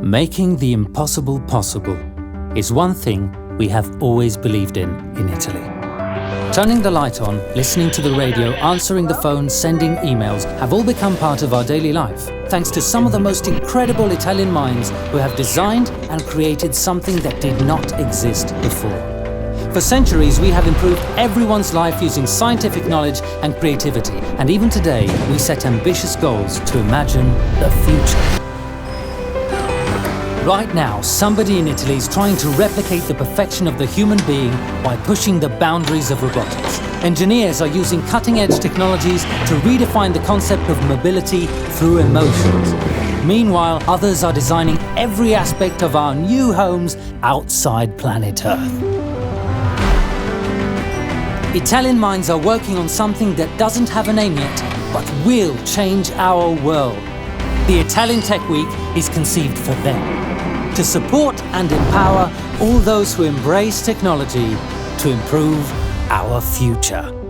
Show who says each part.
Speaker 1: Making the impossible possible is one thing we have always believed in Italy. Turning the light on, listening to the radio, answering the phone, sending emails have all become part of our daily life, thanks to some of the most incredible Italian minds who have designed and created something that did not exist before. For centuries, we have improved everyone's life using scientific knowledge and creativity, and even today, we set ambitious goals to imagine the future. Right now, somebody in Italy is trying to replicate the perfection of the human being by pushing the boundaries of robotics. Engineers are using cutting-edge technologies to redefine the concept of mobility through emotions. Meanwhile, others are designing every aspect of our new homes outside planet Earth. Italian minds are working on something that doesn't have a name yet, but will change our world. The Italian Tech Week is conceived for them, to support and empower all those who embrace technology to improve our future.